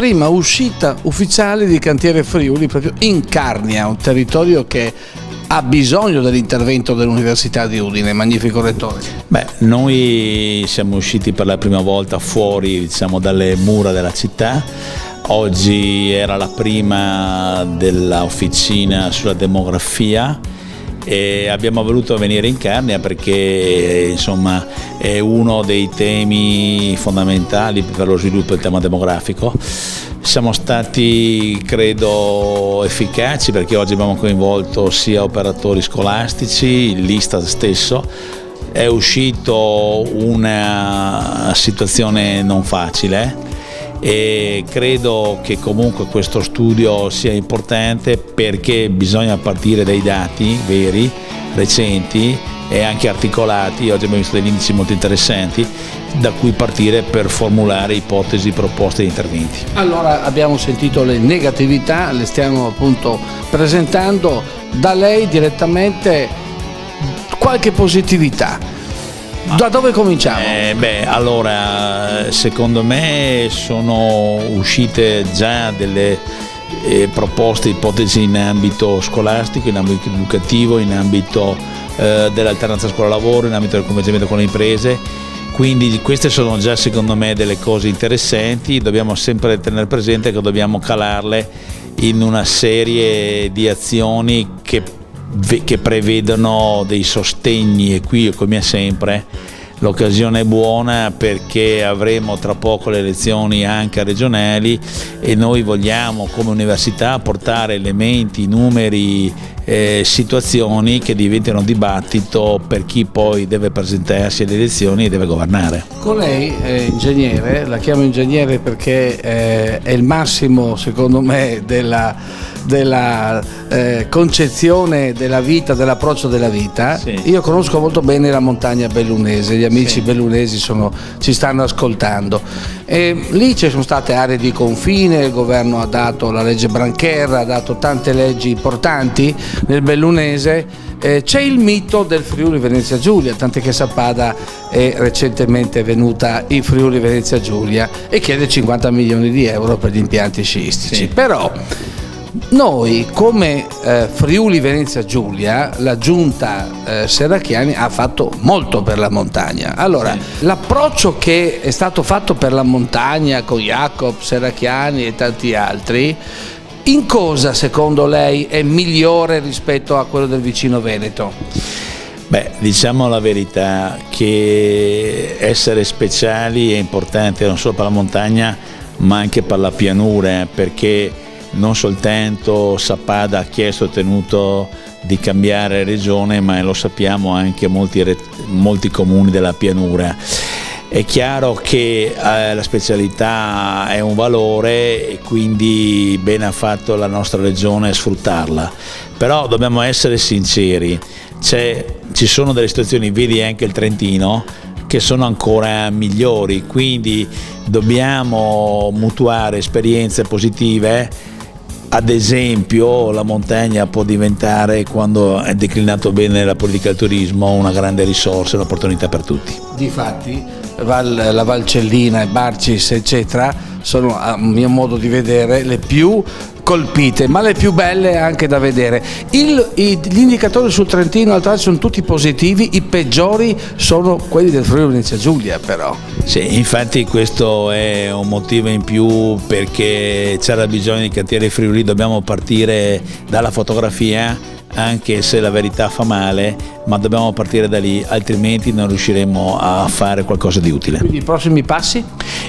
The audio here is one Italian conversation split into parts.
prima uscita ufficiale di Cantiere Friuli proprio in Carnia, un territorio che ha bisogno dell'intervento dell'Università di Udine. Magnifico rettore. Beh, noi siamo usciti per la prima volta fuori, diciamo, dalle mura della città. Oggi era la prima della officina sulla demografia e abbiamo voluto venire in Carnia perché insomma è uno dei temi fondamentali per lo sviluppo del tema demografico. Siamo stati, credo, efficaci perché oggi abbiamo coinvolto sia operatori scolastici, l'Istat stesso. È uscito una situazione non facile e credo che comunque questo studio sia importante perché bisogna partire dai dati veri, recenti e anche articolati. Oggi abbiamo visto degli indici molto interessanti da cui partire per formulare ipotesi, proposte di interventi. Allora, abbiamo sentito le negatività, le stiamo appunto presentando. Da lei direttamente qualche positività. Da dove cominciamo? Allora, secondo me sono uscite già delle proposte, ipotesi in ambito scolastico, in ambito educativo, in ambito dell'alternanza scuola-lavoro, in ambito del coinvolgimento con le imprese. Quindi queste sono già secondo me delle cose interessanti. Dobbiamo sempre tenere presente che dobbiamo calarle in una serie di azioni che prevedono dei sostegni, e qui come sempre l'occasione è buona perché avremo tra poco le elezioni anche regionali e noi vogliamo come università portare elementi, numeri, situazioni che diventino dibattito per chi poi deve presentarsi alle elezioni e deve governare. Con lei è ingegnere, la chiamo ingegnere perché è il massimo secondo me della concezione della vita, dell'approccio della vita. Sì. Io conosco molto bene la montagna bellunese, gli amici bellunesi ci stanno ascoltando. E lì ci sono state aree di confine, il governo ha dato la legge Brancher, ha dato tante leggi importanti nel bellunese. C'è il mito del Friuli Venezia Giulia, tant'è che Sappada è recentemente venuta in Friuli Venezia Giulia e chiede 50 milioni di euro per gli impianti sciistici. Sì. Però noi come Friuli Venezia Giulia, la giunta Serracchiani ha fatto molto per la montagna. Allora, l'approccio che è stato fatto per la montagna con Jacob Serracchiani e tanti altri, in cosa secondo lei è migliore rispetto a quello del vicino Veneto? Beh, diciamo la verità che essere speciali è importante non solo per la montagna ma anche per la pianura, perché non soltanto Sappada ha chiesto e ottenuto di cambiare regione, ma lo sappiamo anche molti comuni della pianura. È chiaro che la specialità è un valore e quindi bene ha fatto la nostra regione a sfruttarla, però dobbiamo essere sinceri, ci sono delle situazioni, vedi anche il Trentino, che sono ancora migliori, quindi dobbiamo mutuare esperienze positive. Ad esempio la montagna può diventare, quando è declinato bene la politica del turismo, una grande risorsa e un'opportunità per tutti. Difatti la Valcellina e Barcis eccetera sono, a mio modo di vedere, le più colpite, ma le più belle anche da vedere. Gli indicatori sul Trentino altrove sono tutti positivi, i peggiori sono quelli del Friuli Venezia Giulia però. Sì, infatti questo è un motivo in più perché c'era bisogno di Cantiere Friuli, dobbiamo partire dalla fotografia, anche se la verità fa male, ma dobbiamo partire da lì, altrimenti non riusciremo a fare qualcosa di utile. Quindi i prossimi passi?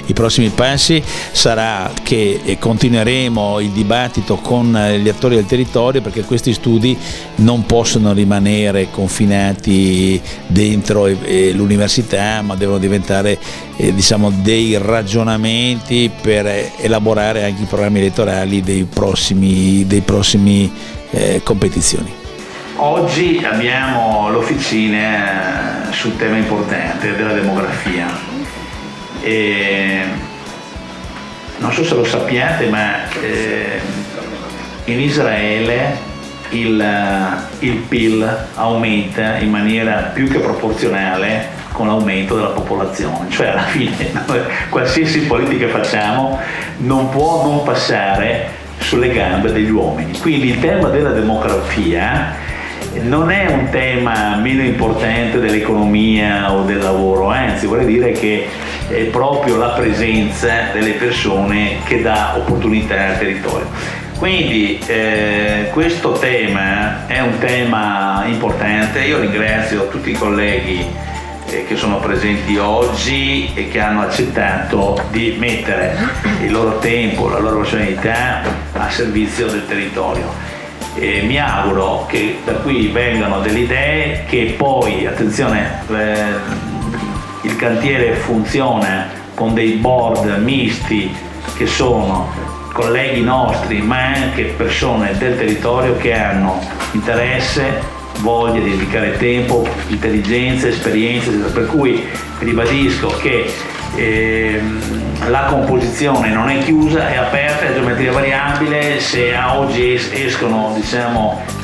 I prossimi passi sarà che continueremo il dibattito con gli attori del territorio, perché questi studi non possono rimanere confinati dentro l'università, ma devono diventare dei ragionamenti per elaborare anche i programmi elettorali dei prossimi competizioni. Oggi abbiamo l'officina sul tema importante della demografia e non so se lo sappiate, ma in Israele il PIL aumenta in maniera più che proporzionale con l'aumento della popolazione, cioè alla fine qualsiasi politica facciamo non può non passare sulle gambe degli uomini. Quindi il tema della demografia non è un tema meno importante dell'economia o del lavoro, anzi vorrei dire che è proprio la presenza delle persone che dà opportunità al territorio. Quindi questo tema è un tema importante. Io ringrazio tutti i colleghi che sono presenti oggi e che hanno accettato di mettere il loro tempo, la loro professionalità a servizio del territorio. E mi auguro che da qui vengano delle idee, che poi, attenzione, il cantiere funziona con dei board misti che sono colleghi nostri ma anche persone del territorio che hanno interesse, voglia di dedicare tempo, intelligenza, esperienze, per cui ribadisco che la composizione non è chiusa, è aperta, è geometria variabile. Se a oggi escono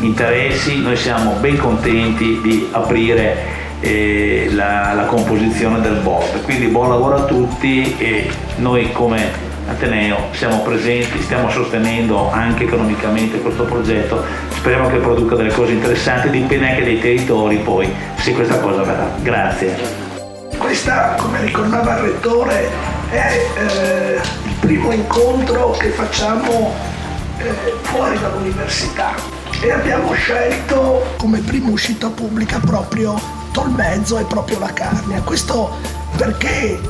interessi, noi siamo ben contenti di aprire la composizione del board. Quindi buon lavoro a tutti, e noi come Ateneo siamo presenti, stiamo sostenendo anche economicamente questo progetto, speriamo che produca delle cose interessanti, dipende anche dai territori poi se questa cosa verrà. Grazie. Questa, come ricordava il Rettore, è il primo incontro che facciamo fuori dall'università, e abbiamo scelto come prima uscita pubblica proprio Tolmezzo e proprio la Carnia. Questo perché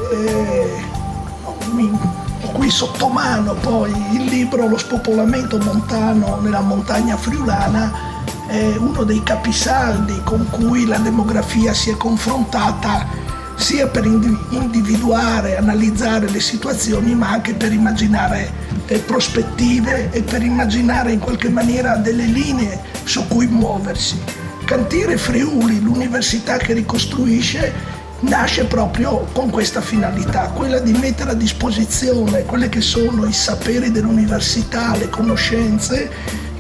ho qui sotto mano poi il libro Lo spopolamento montano nella montagna friulana, è uno dei capisaldi con cui la demografia si è confrontata, sia per individuare, analizzare le situazioni, ma anche per immaginare prospettive e per immaginare in qualche maniera delle linee su cui muoversi. Cantiere Friuli, l'università che ricostruisce, nasce proprio con questa finalità, quella di mettere a disposizione quelle che sono i saperi dell'università, le conoscenze,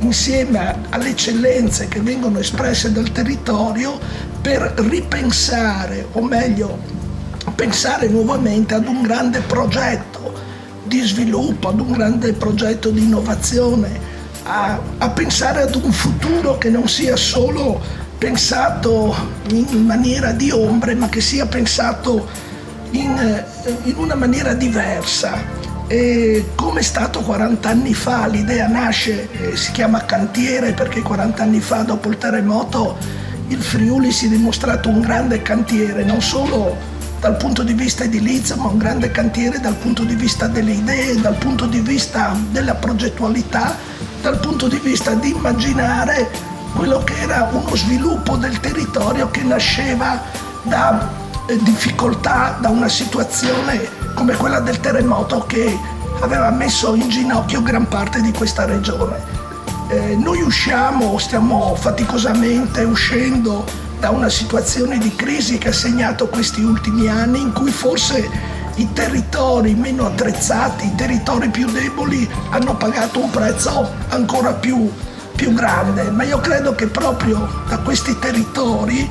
insieme alle eccellenze che vengono espresse dal territorio, per ripensare, o meglio pensare nuovamente ad un grande progetto di sviluppo, ad un grande progetto di innovazione, a pensare ad un futuro che non sia solo pensato in maniera di ombre, ma che sia pensato in una maniera diversa. E come è stato 40 anni fa, l'idea nasce, si chiama cantiere perché 40 anni fa, dopo il terremoto, il Friuli si è dimostrato un grande cantiere, non solo dal punto di vista edilizio, ma un grande cantiere dal punto di vista delle idee, dal punto di vista della progettualità, dal punto di vista di immaginare quello che era uno sviluppo del territorio che nasceva da difficoltà, da una situazione come quella del terremoto che aveva messo in ginocchio gran parte di questa regione. Noi stiamo faticosamente uscendo da una situazione di crisi che ha segnato questi ultimi anni, in cui forse i territori meno attrezzati, i territori più deboli hanno pagato un prezzo ancora più grande, ma io credo che proprio da questi territori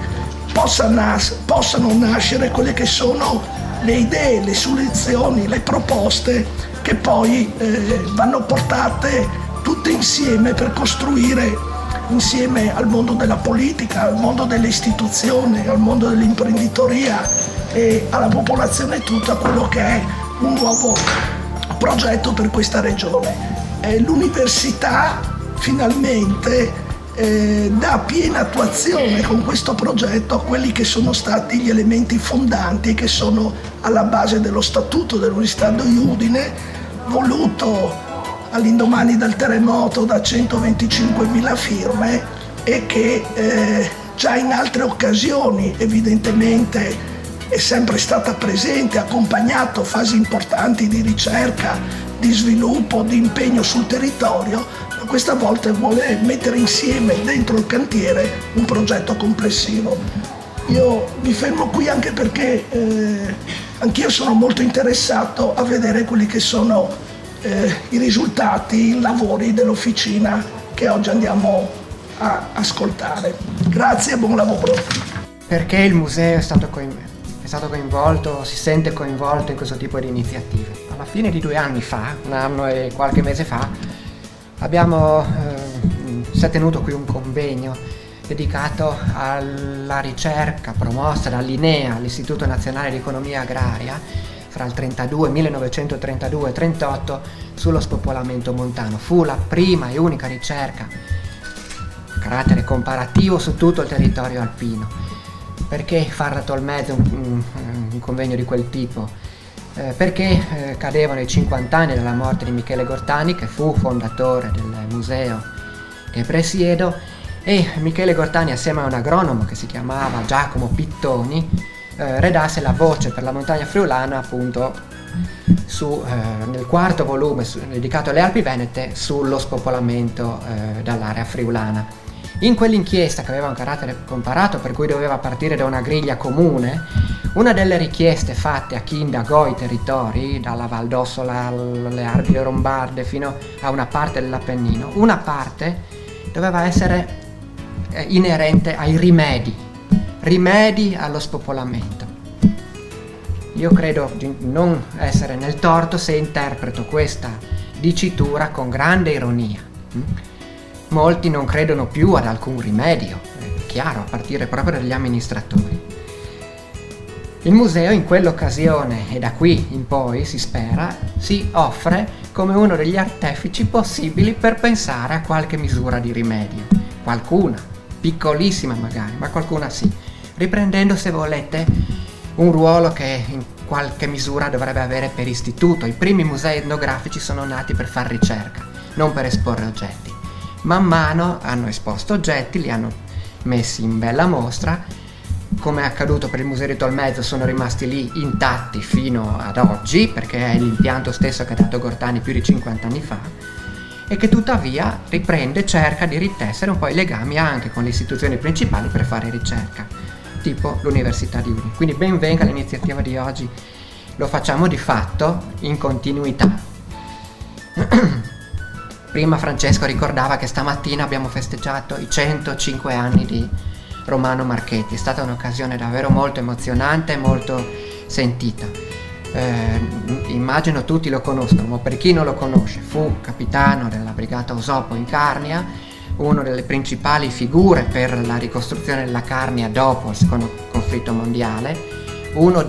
possano nascere quelle che sono le idee, le soluzioni, le proposte che poi vanno portate tutte insieme per costruire, insieme al mondo della politica, al mondo delle istituzioni, al mondo dell'imprenditoria e alla popolazione tutta, quello che è un nuovo progetto per questa regione. L'università finalmente dà piena attuazione con questo progetto a quelli che sono stati gli elementi fondanti che sono alla base dello statuto dell'Università di Udine, voluto all'indomani del terremoto da 125.000 firme, e che già in altre occasioni evidentemente è sempre stata presente, ha accompagnato fasi importanti di ricerca, di sviluppo, di impegno sul territorio, ma questa volta vuole mettere insieme dentro il cantiere un progetto complessivo. Io mi fermo qui anche perché anch'io sono molto interessato a vedere quelli che sono i risultati, i lavori dell'officina che oggi andiamo a ascoltare. Grazie e buon lavoro. Perché il museo è stato stato coinvolto, si sente coinvolto in questo tipo di iniziative. Alla fine di 2 anni fa, 1 anno e qualche mese fa, si è tenuto qui un convegno dedicato alla ricerca promossa dall'INEA, l'Istituto Nazionale di Economia Agraria, fra il 1932 e 38 sullo spopolamento montano. Fu la prima e unica ricerca a carattere comparativo su tutto il territorio alpino. Perché far da Tolmezzo un convegno di quel tipo? Perché cadevano i 50 anni dalla morte di Michele Gortani, che fu fondatore del museo che presiedo, e Michele Gortani, assieme a un agronomo che si chiamava Giacomo Pittoni, redasse la voce per la montagna friulana, appunto nel 4º volume dedicato alle Alpi Venete, sullo spopolamento dall'area friulana. In quell'inchiesta, che aveva un carattere comparato, per cui doveva partire da una griglia comune, una delle richieste fatte a chi indagò i territori, dalla Val d'Ossola alle Alpi Lombarde fino a una parte dell'Appennino, una parte doveva essere inerente ai rimedi allo spopolamento. Io credo di non essere nel torto se interpreto questa dicitura con grande ironia. Molti non credono più ad alcun rimedio, è chiaro, a partire proprio dagli amministratori. Il museo in quell'occasione, e da qui in poi si spera, si offre come uno degli artefici possibili per pensare a qualche misura di rimedio. Qualcuna, piccolissima magari, ma qualcuna sì, riprendendo, se volete, un ruolo che in qualche misura dovrebbe avere per istituto. I primi musei etnografici sono nati per far ricerca, non per esporre oggetti. Man mano hanno esposto oggetti, li hanno messi in bella mostra. Come è accaduto per il Museo di Tolmezzo, sono rimasti lì intatti fino ad oggi, perché è l'impianto stesso che ha dato Gortani più di 50 anni fa, e che tuttavia cerca di ritessere un po' i legami anche con le istituzioni principali per fare ricerca, tipo l'Università di Udine. Quindi ben venga l'iniziativa di oggi, lo facciamo di fatto in continuità. Prima Francesco ricordava che stamattina abbiamo festeggiato i 105 anni di Romano Marchetti. È stata un'occasione davvero molto emozionante e molto sentita. Immagino tutti lo conoscono, ma per chi non lo conosce, fu capitano della brigata Osopo in Carnia, una delle principali figure per la ricostruzione della Carnia dopo il secondo conflitto mondiale, uno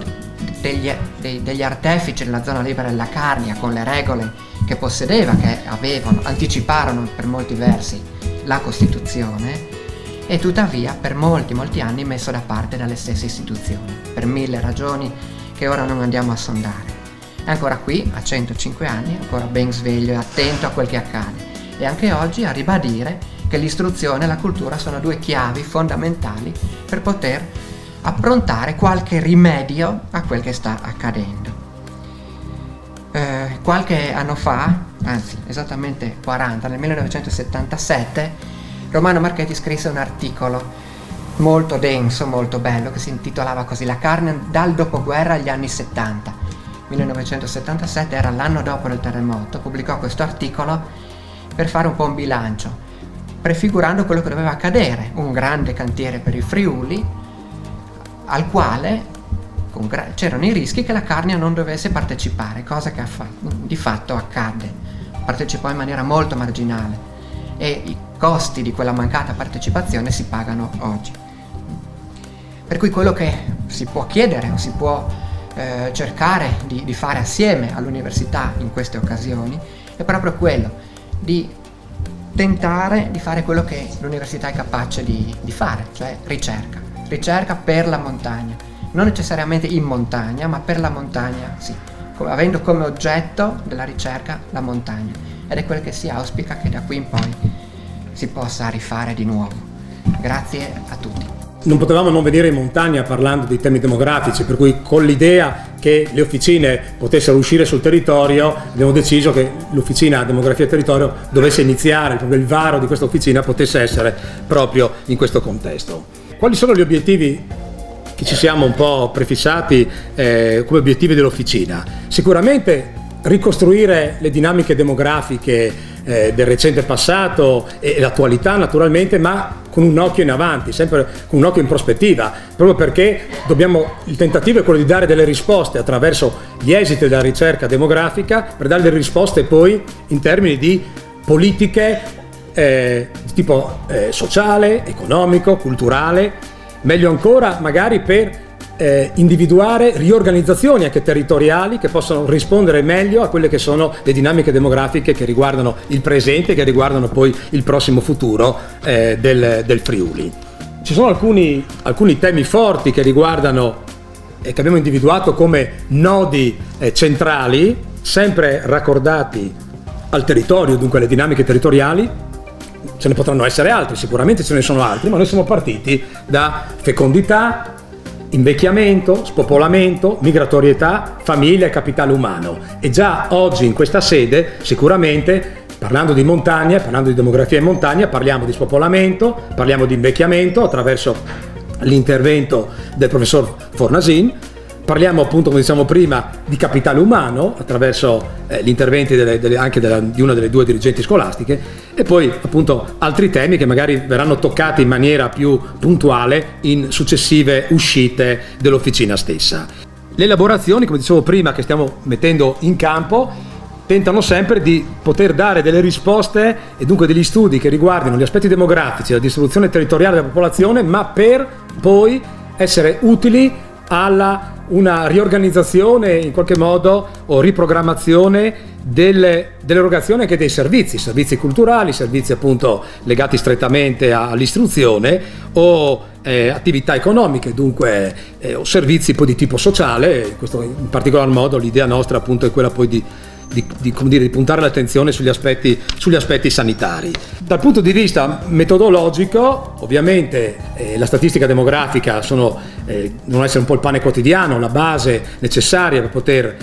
degli artefici della zona libera della Carnia, con le regole che possedeva, che anticiparono per molti versi la Costituzione, e tuttavia per molti anni messo da parte dalle stesse istituzioni, per 1000 ragioni che ora non andiamo a sondare. È ancora qui, a 105 anni, ancora ben sveglio e attento a quel che accade, e anche oggi a ribadire che l'istruzione e la cultura sono 2 chiavi fondamentali per poter approntare qualche rimedio a quel che sta accadendo. Qualche anno fa, anzi esattamente 40, nel 1977, Romano Marchetti scrisse un articolo molto denso, molto bello, che si intitolava così: La carne dal dopoguerra agli anni 70. 1977 era l'anno dopo il terremoto. Pubblicò questo articolo per fare un po' un bilancio, prefigurando quello che doveva accadere, un grande cantiere per il Friuli, al quale c'erano i rischi che la Carnia non dovesse partecipare, cosa che di fatto accadde. Partecipò in maniera molto marginale e i costi di quella mancata partecipazione si pagano oggi. Per cui quello che si può chiedere o si può cercare di fare assieme all'università in queste occasioni è proprio quello di tentare di fare quello che l'università è capace di fare, cioè ricerca per la montagna. Non necessariamente in montagna, ma per la montagna, sì, avendo come oggetto della ricerca la montagna. Ed è quel che si auspica che da qui in poi si possa rifare di nuovo. Grazie a tutti. Non potevamo non venire in montagna parlando di temi demografici, per cui con l'idea che le officine potessero uscire sul territorio abbiamo deciso che l'officina Demografia e Territorio dovesse iniziare, proprio il varo di questa officina potesse essere proprio in questo contesto. Quali sono gli obiettivi che ci siamo un po' prefissati come obiettivi dell'officina? Sicuramente ricostruire le dinamiche demografiche del recente passato e l'attualità naturalmente, ma con un occhio in avanti, sempre con un occhio in prospettiva, proprio perché il tentativo è quello di dare delle risposte attraverso gli esiti della ricerca demografica, per dare delle risposte poi in termini di politiche di tipo sociale, economico, culturale, meglio ancora magari per individuare riorganizzazioni anche territoriali che possono rispondere meglio a quelle che sono le dinamiche demografiche che riguardano il presente e che riguardano poi il prossimo futuro del Friuli. Ci sono alcuni temi forti che riguardano e che abbiamo individuato come nodi centrali, sempre raccordati al territorio, dunque alle dinamiche territoriali. Ce ne potranno essere altri, sicuramente ce ne sono altri, ma noi siamo partiti da fecondità, invecchiamento, spopolamento, migratorietà, famiglia e capitale umano. E già oggi in questa sede sicuramente, parlando di montagna, parlando di demografia in montagna, parliamo di spopolamento, parliamo di invecchiamento attraverso l'intervento del professor Fornasin, parliamo appunto, come diciamo prima, di capitale umano attraverso gli interventi anche di una delle due dirigenti scolastiche, e poi appunto altri temi che magari verranno toccati in maniera più puntuale in successive uscite dell'officina stessa. Le elaborazioni, come dicevo prima, che stiamo mettendo in campo tentano sempre di poter dare delle risposte e dunque degli studi che riguardino gli aspetti demografici, la distribuzione territoriale della popolazione, ma per poi essere utili alla una riorganizzazione in qualche modo o riprogrammazione dell'erogazione anche dei servizi culturali, servizi appunto legati strettamente all'istruzione o attività economiche, dunque o servizi poi di tipo sociale. Questo in particolar modo l'idea nostra appunto è quella poi di puntare l'attenzione sugli aspetti sanitari. Dal punto di vista metodologico, ovviamente la statistica demografica devono essere un po' il pane quotidiano, la base necessaria per poter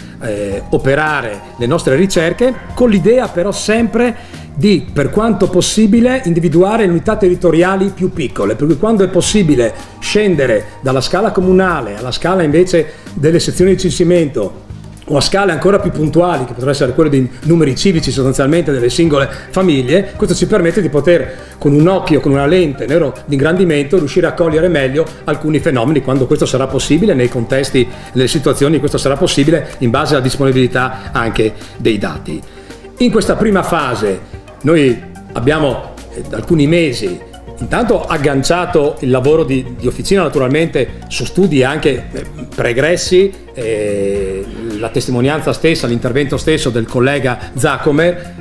operare le nostre ricerche, con l'idea però sempre di, per quanto possibile, individuare le unità territoriali più piccole, perché quando è possibile scendere dalla scala comunale alla scala invece delle sezioni di censimento o a scale ancora più puntuali, che potrebbero essere quelle dei numeri civici sostanzialmente delle singole famiglie, questo ci permette di poter, con un occhio, con una lente nero di ingrandimento, riuscire a cogliere meglio alcuni fenomeni, quando questo sarà possibile, nei contesti, nelle situazioni, questo sarà possibile in base alla disponibilità anche dei dati. In questa prima fase noi abbiamo da alcuni mesi intanto agganciato il lavoro di officina naturalmente su studi anche pregressi, la testimonianza stessa, l'intervento stesso del collega Zacomer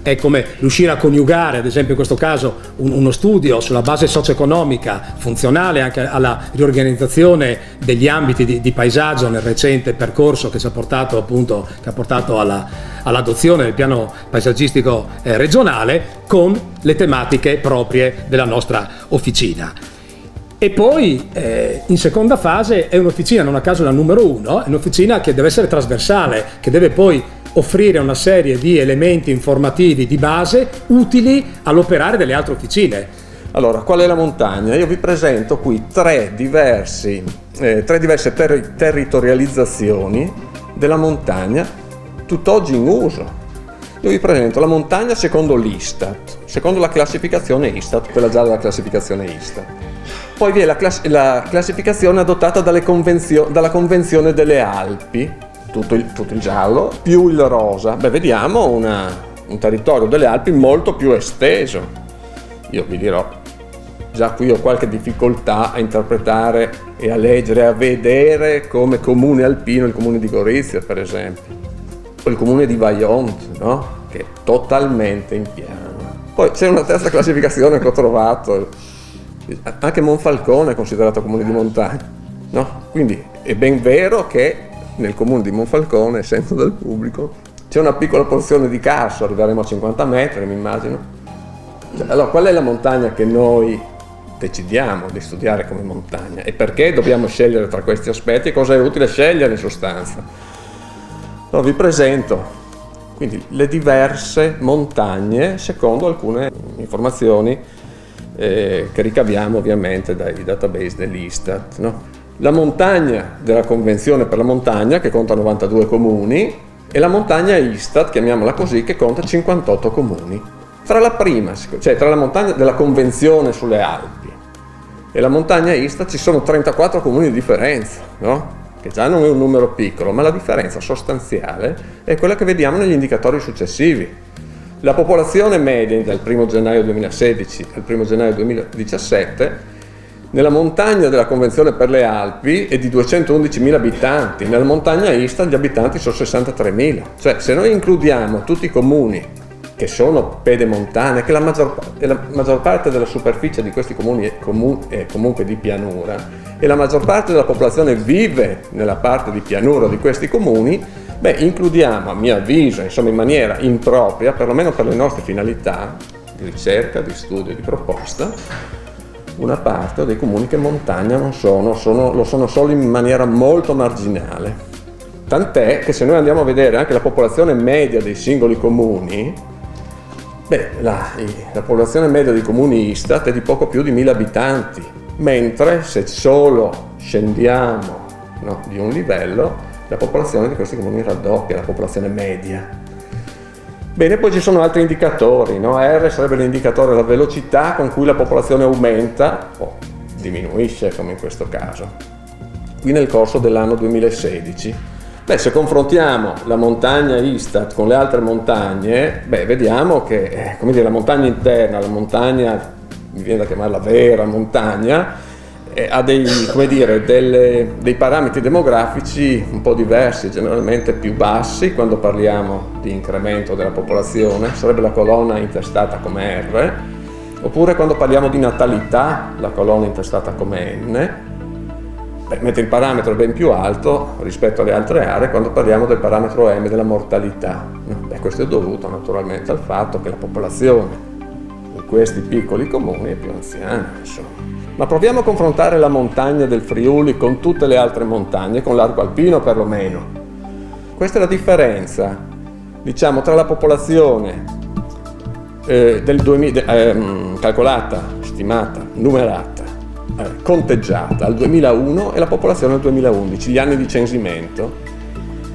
è come riuscire a coniugare, ad esempio in questo caso, uno studio sulla base socio-economica funzionale anche alla riorganizzazione degli ambiti di paesaggio nel recente percorso che ci ha portato appunto, che ha portato all'adozione del piano paesaggistico regionale, con le tematiche proprie della nostra officina. E poi in seconda fase è un'officina, non a caso la numero 1, è un'officina che deve essere trasversale, che deve poi offrire una serie di elementi informativi di base utili all'operare delle altre officine. Allora, qual è la montagna? Io vi presento qui tre diverse territorializzazioni della montagna tutt'oggi in uso. Io vi presento la montagna secondo l'Istat, secondo la classificazione Istat, quella già della classificazione Istat. Poi vi è la classificazione adottata dalla Convenzione delle Alpi, tutto il giallo, più il rosa. Beh, vediamo un territorio delle Alpi molto più esteso. Io vi dirò, già qui ho qualche difficoltà a interpretare e a leggere, a vedere come comune alpino il comune di Gorizia, per esempio, o il comune di Vajont, no? Che è totalmente in piano. Poi c'è una terza classificazione che ho trovato, anche Monfalcone è considerato comune di montagna, no? Quindi è ben vero che nel comune di Monfalcone, essendo del pubblico, c'è una piccola porzione di Carso, arriveremo a 50 metri, mi immagino. Allora, qual è la montagna che noi decidiamo di studiare come montagna e perché dobbiamo scegliere tra questi aspetti e cosa è utile scegliere in sostanza? Allora, vi presento quindi le diverse montagne secondo alcune informazioni che ricaviamo ovviamente dai database dell'Istat, no? La montagna della Convenzione per la montagna, che conta 92 comuni, e la montagna Istat, chiamiamola così, che conta 58 comuni. Tra la prima, cioè tra la montagna della Convenzione sulle Alpi e la montagna Istat ci sono 34 comuni di differenza, no? Che già non è un numero piccolo, ma la differenza sostanziale è quella che vediamo negli indicatori successivi. La popolazione media dal 1 gennaio 2016 al 1 gennaio 2017 nella montagna della Convenzione per le Alpi è di 211.000 abitanti, nella montagna Istat gli abitanti sono 63.000. Cioè, se noi includiamo tutti i comuni che sono pedemontane, che la maggior parte della superficie di questi comuni è comunque di pianura, e la maggior parte della popolazione vive nella parte di pianura di questi comuni, beh, includiamo, a mio avviso, insomma in maniera impropria, perlomeno per le nostre finalità di ricerca, di studio e di proposta, una parte dei comuni che montagna non lo sono solo in maniera molto marginale. Tant'è che se noi andiamo a vedere anche la popolazione media dei singoli comuni, beh, la popolazione media dei comuni Istat è di poco più di 1.000 abitanti, mentre se solo scendiamo, no, di un livello, la popolazione di questi comuni raddoppia, la popolazione media. Bene, poi ci sono altri indicatori, no? R sarebbe l'indicatore della velocità con cui la popolazione aumenta o diminuisce, come in questo caso. Qui nel corso dell'anno 2016. Beh, se confrontiamo la montagna Istat con le altre montagne, beh, vediamo che, come dire, la montagna interna, la montagna, mi viene da chiamarla vera montagna, ha dei parametri demografici un po' diversi, generalmente più bassi quando parliamo di incremento della popolazione, sarebbe la colonna intestata come R, oppure quando parliamo di natalità, la colonna intestata come N, mentre il parametro è ben più alto rispetto alle altre aree quando parliamo del parametro M della mortalità. Beh, questo è dovuto naturalmente al fatto che la popolazione in questi piccoli comuni è più anziana, insomma. Ma proviamo a confrontare la montagna del Friuli con tutte le altre montagne, con l'arco alpino perlomeno. Questa è la differenza, diciamo, tra la popolazione calcolata, stimata, numerata, conteggiata al 2001 e la popolazione al 2011, gli anni di censimento.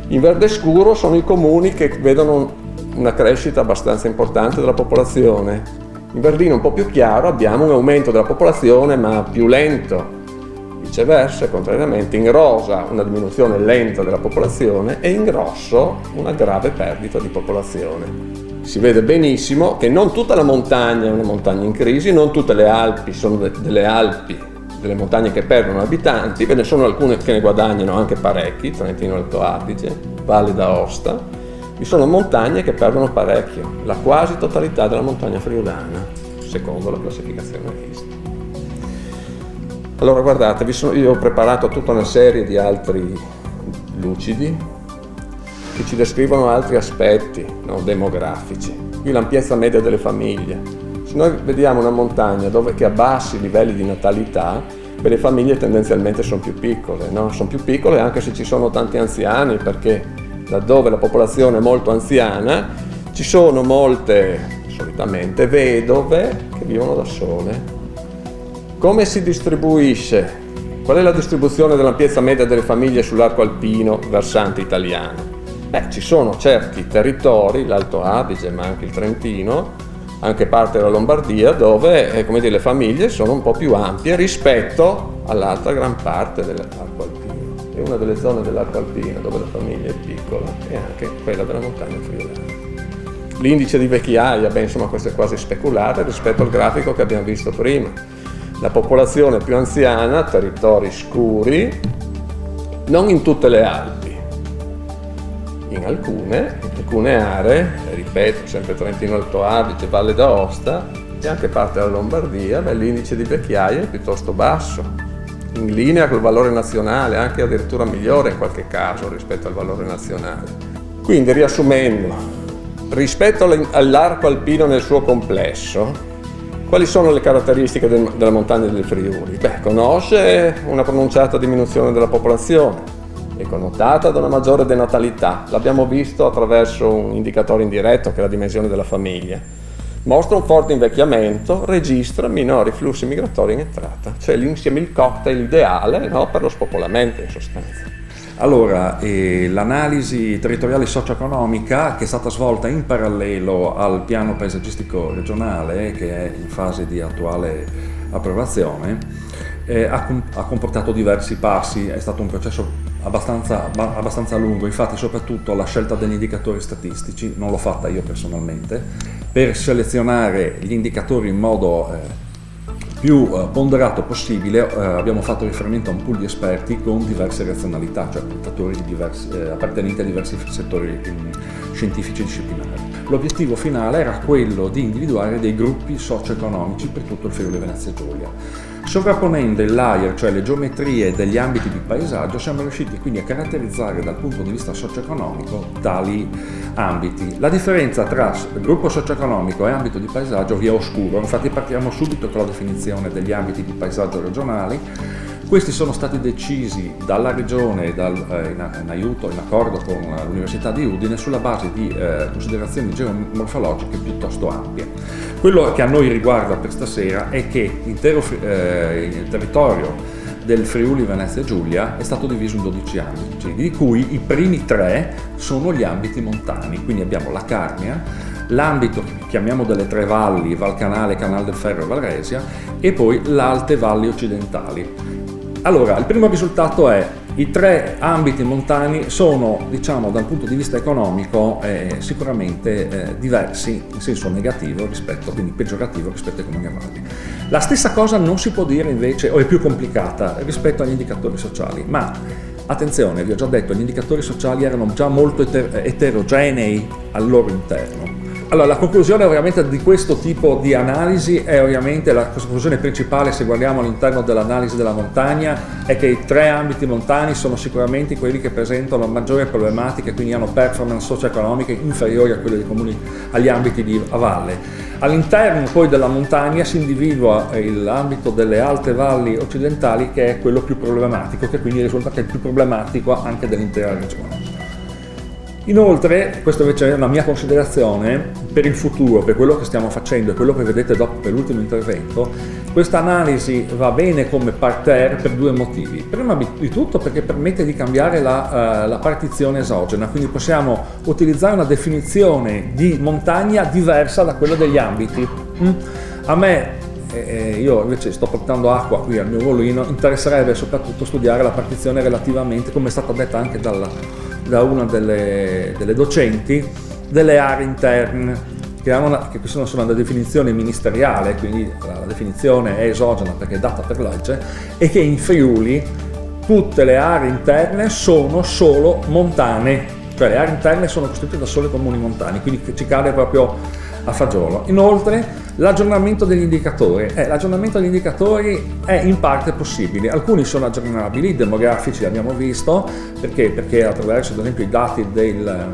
In verde scuro sono i comuni che vedono una crescita abbastanza importante della popolazione. In verdino un po' più chiaro abbiamo un aumento della popolazione ma più lento, viceversa, contrariamente in rosa una diminuzione lenta della popolazione e in rosso una grave perdita di popolazione. Si vede benissimo che non tutta la montagna è una montagna in crisi, non tutte le Alpi sono delle montagne che perdono abitanti, ve ne sono alcune che ne guadagnano anche parecchi, Trentino Alto Adige, Valle d'Aosta. Vi sono montagne che perdono parecchio, la quasi totalità della montagna friulana, secondo la classificazione ISTA. Allora guardate, io ho preparato tutta una serie di altri lucidi che ci descrivono altri aspetti, no, demografici. Qui l'ampiezza media delle famiglie. Se noi vediamo una montagna che ha bassi livelli di natalità, le famiglie tendenzialmente sono più piccole, no? Sono più piccole anche se ci sono tanti anziani, perché laddove la popolazione è molto anziana ci sono molte, solitamente, vedove che vivono da sole. Come si distribuisce? Qual è la distribuzione dell'ampiezza media delle famiglie sull'arco alpino versante italiano? Ci sono certi territori, l'Alto Adige ma anche il Trentino, anche parte della Lombardia, dove le famiglie sono un po' più ampie rispetto all'altra gran parte dell'arco alpino. È una delle zone dell'arco alpino dove la famiglia è piccola e anche quella della montagna friulana. L'indice di vecchiaia, insomma questo è quasi speculare rispetto al grafico che abbiamo visto prima. La popolazione più anziana, territori scuri, non in tutte le Alpi, in alcune aree, ripeto, sempre Trentino Alto Adige, Valle d'Aosta e anche parte della Lombardia, l'indice di vecchiaia è piuttosto basso, in linea col valore nazionale, anche addirittura migliore in qualche caso rispetto al valore nazionale. Quindi, riassumendo, rispetto all'arco alpino nel suo complesso, quali sono le caratteristiche della montagna del Friuli? Conosce una pronunciata diminuzione della popolazione, è connotata da una maggiore denatalità, l'abbiamo visto attraverso un indicatore indiretto che è la dimensione della famiglia. Mostra un forte invecchiamento, registra minori flussi migratori in entrata, cioè l'insieme, il cocktail ideale, no, per lo spopolamento in sostanza. Allora, l'analisi territoriale socio-economica, che è stata svolta in parallelo al piano paesaggistico regionale, che è in fase di attuale approvazione, ha comportato diversi passi, è stato un processo abbastanza lungo. Infatti soprattutto la scelta degli indicatori statistici non l'ho fatta io personalmente, per selezionare gli indicatori in modo più ponderato possibile. Abbiamo fatto riferimento a un pool di esperti con diverse razionalità, cioè portatori appartenenti a diversi settori scientifici disciplinari. L'obiettivo finale era quello di individuare dei gruppi socio-economici per tutto il Friuli Venezia Giulia. Sovrapponendo il layer, cioè le geometrie degli ambiti di paesaggio, siamo riusciti quindi a caratterizzare dal punto di vista socio-economico tali ambiti. La differenza tra gruppo socio-economico e ambito di paesaggio vi è oscuro, infatti partiamo subito con la definizione degli ambiti di paesaggio regionali. Questi sono stati decisi dalla Regione in accordo con l'Università di Udine sulla base di considerazioni geomorfologiche piuttosto ampie. Quello che a noi riguarda per stasera è che l'intero il territorio del Friuli Venezia Giulia è stato diviso in 12 ambiti, di cui i primi 3 sono gli ambiti montani. Quindi abbiamo la Carnia, l'ambito che chiamiamo delle 3 valli, Val Canale, Canal del Ferro e Valresia, e poi le alte valli occidentali. Allora, il primo risultato è i 3 ambiti montani sono, diciamo, dal punto di vista economico sicuramente diversi in senso negativo quindi peggiorativo rispetto ai comuni a valli. La stessa cosa non si può dire invece, o è più complicata, rispetto agli indicatori sociali, ma attenzione, vi ho già detto, gli indicatori sociali erano già molto eterogenei al loro interno. Allora, la conclusione ovviamente di questo tipo di analisi è ovviamente la conclusione principale, se guardiamo all'interno dell'analisi della montagna, è che i 3 ambiti montani sono sicuramente quelli che presentano maggiori problematiche, quindi hanno performance socio-economiche inferiori a quelle dei comuni, agli ambiti a valle. All'interno poi della montagna si individua l'ambito delle alte valli occidentali, che è quello più problematico, che quindi risulta che è il più problematico anche dell'intera regione. Inoltre, questa invece è una mia considerazione per il futuro, per quello che stiamo facendo e quello che vedete dopo per l'ultimo intervento, questa analisi va bene come parterre per 2 motivi. Prima di tutto perché permette di cambiare la partizione esogena, quindi possiamo utilizzare una definizione di montagna diversa da quella degli ambiti. A me, io invece sto portando acqua qui al mio volino, interesserebbe soprattutto studiare la partizione relativamente, come è stata detta anche da una delle docenti, delle aree interne, che sono una definizione ministeriale, quindi la definizione è esogena perché è data per legge, e che in Friuli tutte le aree interne sono solo montane, cioè le aree interne sono costituite da soli comuni montani, quindi ci cade proprio a fagiolo. Inoltre l'aggiornamento degli indicatori è in parte possibile, alcuni sono aggiornabili, i demografici abbiamo visto, perché attraverso ad esempio i dati delle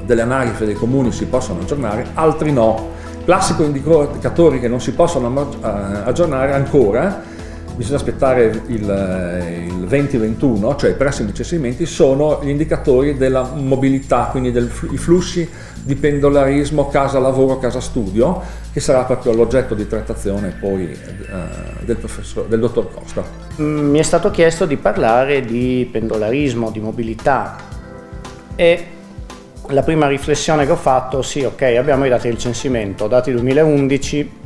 anagrafi dei comuni si possono aggiornare, altri no. Classico indicatori che non si possono aggiornare ancora, bisogna aspettare il 2021, cioè i prossimi censimenti, sono gli indicatori della mobilità, quindi i flussi di pendolarismo casa-lavoro, casa-studio, che sarà proprio l'oggetto di trattazione poi del dottor Costa. Mi è stato chiesto di parlare di pendolarismo, di mobilità, e la prima riflessione che ho fatto, sì, ok, abbiamo i dati del censimento, dati 2011,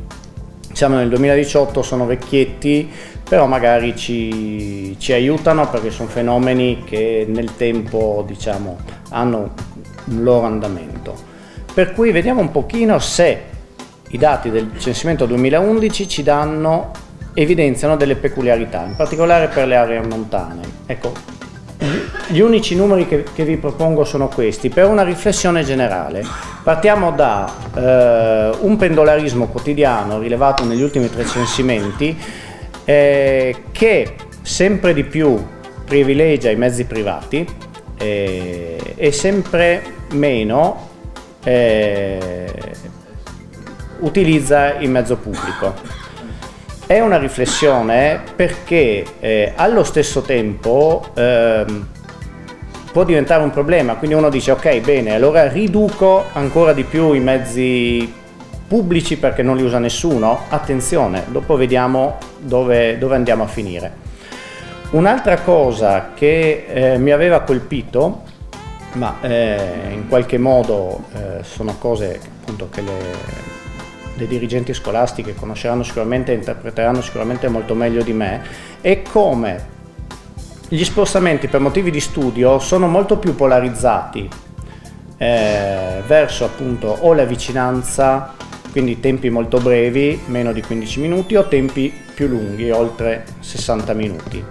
siamo nel 2018, sono vecchietti, però magari ci aiutano perché sono fenomeni che nel tempo, diciamo, hanno un loro andamento. Per cui vediamo un pochino se i dati del censimento 2011 ci evidenziano delle peculiarità, in particolare per le aree montane. Ecco, gli unici numeri che vi propongo sono questi, per una riflessione generale. Partiamo da un pendolarismo quotidiano rilevato negli ultimi 3 censimenti, che sempre di più privilegia i mezzi privati e sempre meno utilizza il mezzo pubblico. È una riflessione perché allo stesso tempo può diventare un problema, quindi uno dice ok, bene, allora riduco ancora di più i mezzi pubblici perché non li usa nessuno. Attenzione, dopo vediamo dove andiamo a finire. Un'altra cosa che mi aveva colpito, ma in qualche modo sono cose appunto che le dirigenti scolastiche conosceranno sicuramente e interpreteranno sicuramente molto meglio di me, è come gli spostamenti per motivi di studio sono molto più polarizzati verso appunto o la vicinanza, quindi tempi molto brevi, meno di 15 minuti, o tempi più lunghi, oltre 60 minuti.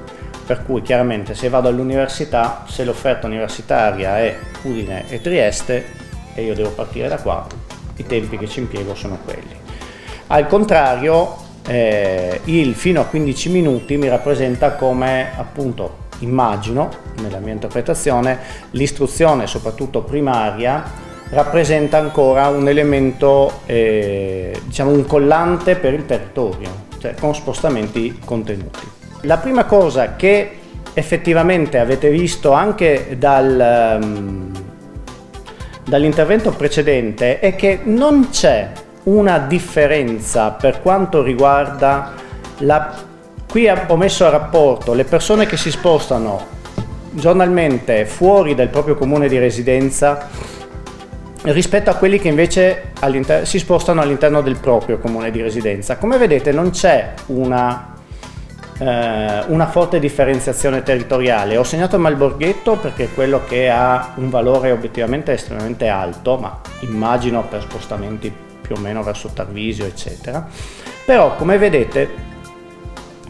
Per cui chiaramente se vado all'università, se l'offerta universitaria è Udine e Trieste e io devo partire da qua, i tempi che ci impiego sono quelli. Al contrario, il fino a 15 minuti mi rappresenta come, appunto, immagino, nella mia interpretazione, l'istruzione, soprattutto primaria, rappresenta ancora un elemento, diciamo un collante per il territorio, cioè con spostamenti contenuti. La prima cosa che effettivamente avete visto anche dall'intervento precedente è che non c'è una differenza per quanto riguarda qui ho messo a rapporto le persone che si spostano giornalmente fuori dal proprio comune di residenza rispetto a quelli che invece si spostano all'interno del proprio comune di residenza. Come vedete non c'è una forte differenziazione territoriale. Ho segnato Malborghetto perché è quello che ha un valore obiettivamente estremamente alto, ma immagino per spostamenti più o meno verso Tarvisio eccetera. Però come vedete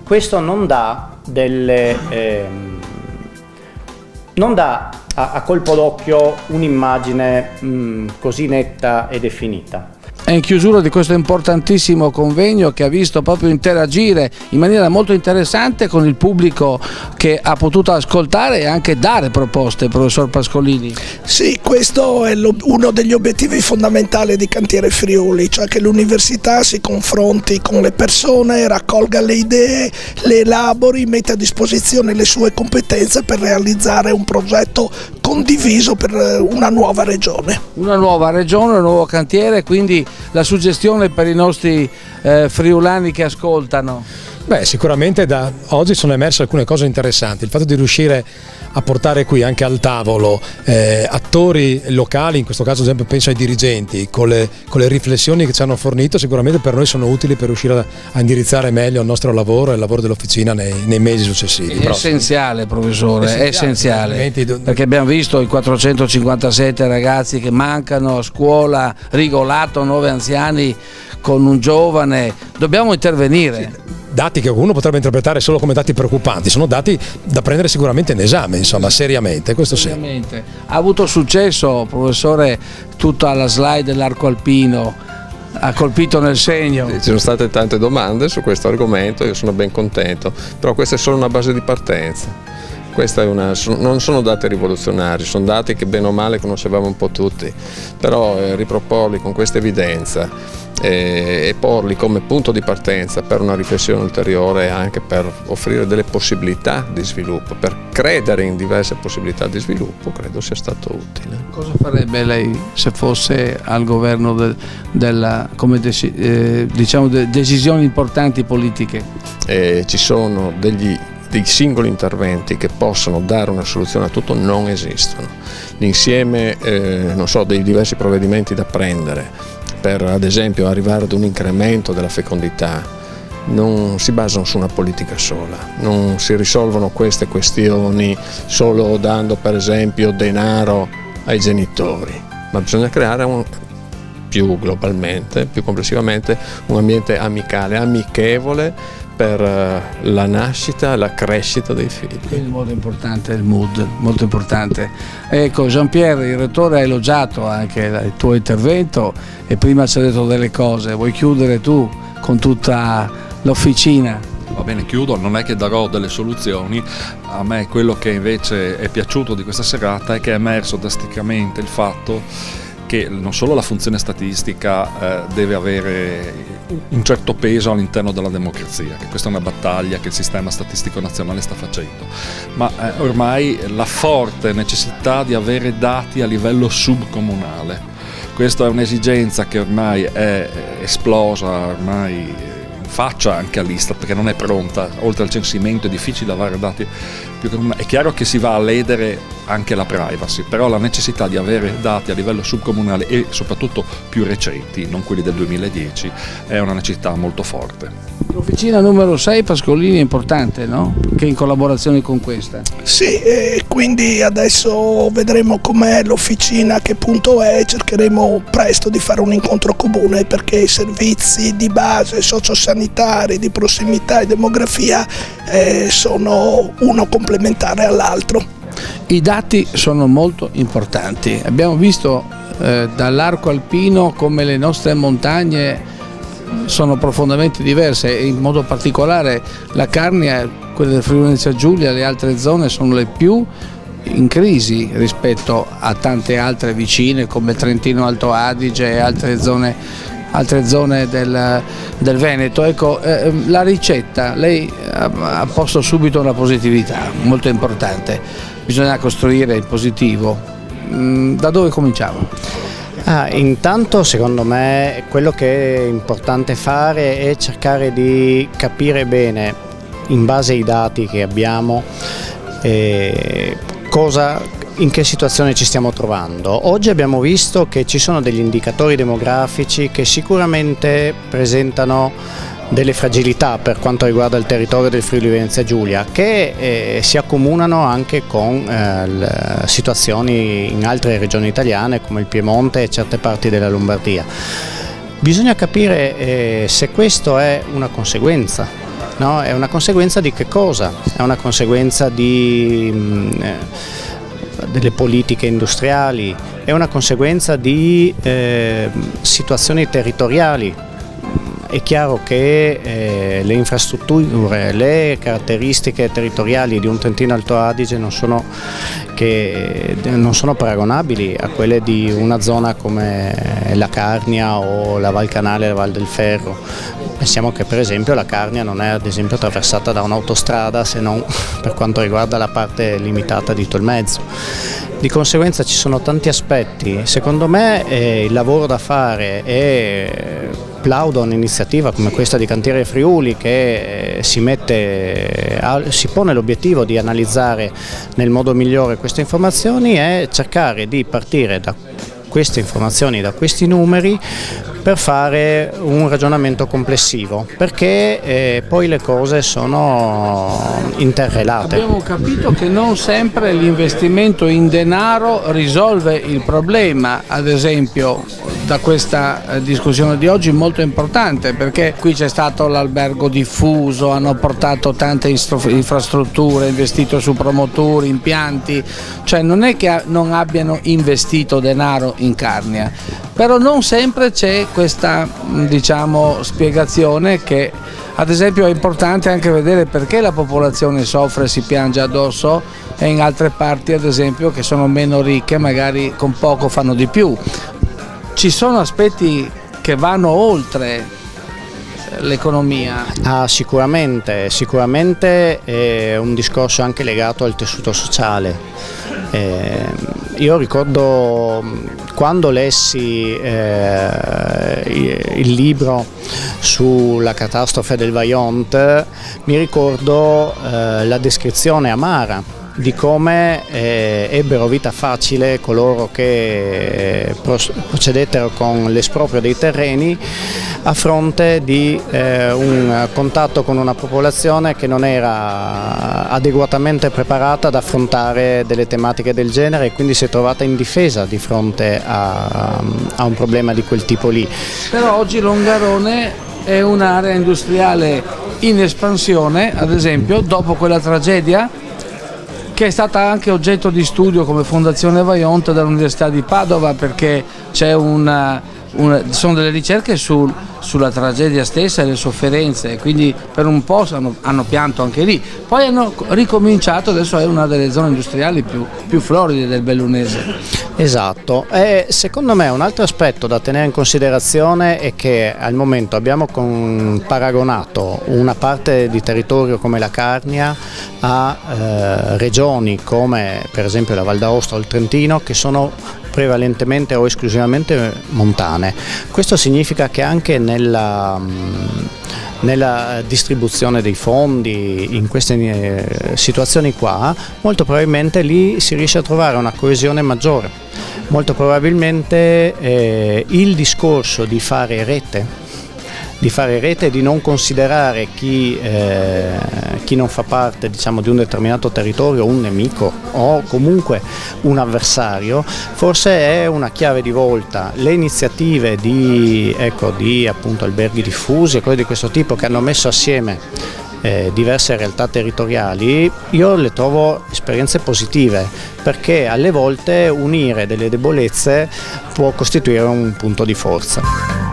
questo non dà a colpo d'occhio un'immagine così netta e definita. È in chiusura di questo importantissimo convegno che ha visto proprio interagire in maniera molto interessante con il pubblico che ha potuto ascoltare e anche dare proposte, professor Pascolini. Sì, questo è uno degli obiettivi fondamentali di Cantiere Friuli, cioè che l'università si confronti con le persone, raccolga le idee, le elabori, mette a disposizione le sue competenze per realizzare un progetto condiviso per una nuova regione. Una nuova regione, un nuovo cantiere, quindi la suggestione per i nostri friulani che ascoltano. Beh, sicuramente da oggi sono emerse alcune cose interessanti. Il fatto di riuscire a portare qui anche al tavolo attori locali, in questo caso ad esempio penso ai dirigenti, con le riflessioni che ci hanno fornito, sicuramente per noi sono utili per riuscire a indirizzare meglio il nostro lavoro e il lavoro dell'officina nei mesi successivi. È essenziale, professore, è essenziale, perché abbiamo visto i 457 ragazzi che mancano a scuola, Rigolato, 9 anziani con un giovane, dobbiamo intervenire. Sì. Dati che uno potrebbe interpretare solo come dati preoccupanti, sono dati da prendere sicuramente in esame, insomma, seriamente, questo sì. Ha avuto successo, professore, tutta la slide dell'arco alpino, ha colpito nel segno. Ci sono state tante domande su questo argomento, io sono ben contento, però questa è solo una base di partenza. Non sono dati rivoluzionari, sono dati che bene o male conoscevamo un po' tutti, però riproporli con questa evidenza e porli come punto di partenza per una riflessione ulteriore, anche per offrire delle possibilità di sviluppo, per credere in diverse possibilità di sviluppo, credo sia stato utile. Cosa farebbe lei se fosse al governo decisioni importanti politiche? Ci sono dei singoli interventi che possono dare una soluzione a tutto non esistono. L'insieme dei diversi provvedimenti da prendere per ad esempio arrivare ad un incremento della fecondità non si basano su una politica sola, non si risolvono queste questioni solo dando per esempio denaro ai genitori, ma bisogna creare più globalmente, più complessivamente, un ambiente amicale, amichevole per la nascita e la crescita dei figli. Quindi molto importante il mood, molto importante. Ecco, Jean-Pierre, il rettore ha elogiato anche il tuo intervento e prima ci ha detto delle cose, vuoi chiudere tu con tutta l'officina? Va bene, chiudo, non è che darò delle soluzioni, a me quello che invece è piaciuto di questa serata è che è emerso drasticamente il fatto che non solo la funzione statistica deve avere un certo peso all'interno della democrazia, che questa è una battaglia che il sistema statistico nazionale sta facendo, ma ormai la forte necessità di avere dati a livello subcomunale. Questa è un'esigenza che ormai è esplosa, ormai in faccia anche all'Istat, perché non è pronta. Oltre al censimento è difficile avere dati più che una. È chiaro che si va a ledere anche la privacy, però la necessità di avere dati a livello subcomunale e soprattutto più recenti, non quelli del 2010, è una necessità molto forte. L'officina numero 6 Pascolini è importante, no? Che in collaborazione con questa. Sì, e quindi adesso vedremo com'è l'officina, a che punto è, cercheremo presto di fare un incontro comune, perché i servizi di base, sociosanitari, di prossimità e demografia sono uno complementare all'altro. I dati sono molto importanti. Abbiamo visto dall'arco alpino come le nostre montagne sono profondamente diverse, e in modo particolare la Carnia, quelle del Friuli Venezia Giulia, le altre zone sono le più in crisi rispetto a tante altre vicine come Trentino Alto Adige e altre zone del Veneto. Ecco, la ricetta, lei ha posto subito una positività molto importante, bisogna costruire il positivo. Da dove cominciamo? Intanto secondo me quello che è importante fare è cercare di capire bene, in base ai dati che abbiamo, in che situazione ci stiamo trovando. Oggi abbiamo visto che ci sono degli indicatori demografici che sicuramente presentano delle fragilità per quanto riguarda il territorio del Friuli Venezia Giulia, che si accomunano anche con situazioni in altre regioni italiane come il Piemonte e certe parti della Lombardia. Bisogna capire se questo è una conseguenza, no? È una conseguenza di che cosa? È una conseguenza delle politiche industriali, è una conseguenza di situazioni territoriali. È chiaro che le infrastrutture, le caratteristiche territoriali di un Trentino Alto Adige non sono paragonabili a quelle di una zona come la Carnia o la Val Canale e la Val del Ferro. Pensiamo che per esempio la Carnia non è ad esempio attraversata da un'autostrada, se non per quanto riguarda la parte limitata di Tolmezzo. Di conseguenza ci sono tanti aspetti. Secondo me il lavoro da fare è plaudo a un'iniziativa come questa di Cantiere Friuli, che si pone l'obiettivo di analizzare nel modo migliore queste informazioni e cercare di partire da queste informazioni, da questi numeri, per fare un ragionamento complessivo, perché poi le cose sono interrelate. Abbiamo capito che non sempre l'investimento in denaro risolve il problema, ad esempio da questa discussione di oggi molto importante, perché qui c'è stato l'albergo diffuso, hanno portato tante infrastrutture, investito su promotori, impianti, cioè non è che non abbiano investito denaro in Carnia, però non sempre c'è questa, diciamo, spiegazione, che ad esempio è importante anche vedere perché la popolazione soffre e si piange addosso, e in altre parti ad esempio che sono meno ricche magari con poco fanno di più. Ci sono aspetti che vanno oltre l'economia. Sicuramente è un discorso anche legato al tessuto sociale. Io ricordo quando lessi il libro sulla catastrofe del Vajont, mi ricordo la descrizione amara di come ebbero vita facile coloro che procedettero con l'esproprio dei terreni a fronte di un contatto con una popolazione che non era adeguatamente preparata ad affrontare delle tematiche del genere, e quindi si è trovata indifesa di fronte a un problema di quel tipo lì. Però oggi Longarone è un'area industriale in espansione, ad esempio dopo quella tragedia, che è stata anche oggetto di studio come Fondazione Vajont dall'Università di Padova, perché c'è sono delle ricerche sulla tragedia stessa e le sofferenze, quindi per un po' hanno pianto anche lì, poi hanno ricominciato, adesso è una delle zone industriali più floride del Bellunese. Esatto, e secondo me un altro aspetto da tenere in considerazione è che al momento abbiamo paragonato una parte di territorio come la Carnia a regioni come per esempio la Val d'Aosta o il Trentino, che sono prevalentemente o esclusivamente montane. coesione. Questo significa che anche nella distribuzione dei fondi in queste situazioni qua, molto probabilmente lì si riesce a trovare una coesione maggiore. Molto probabilmente il discorso di fare rete e di non considerare chi non fa parte, diciamo, di un determinato territorio un nemico o comunque un avversario, forse è una chiave di volta. Le iniziative di appunto alberghi diffusi e cose di questo tipo che hanno messo assieme diverse realtà territoriali, io le trovo esperienze positive, perché alle volte unire delle debolezze può costituire un punto di forza.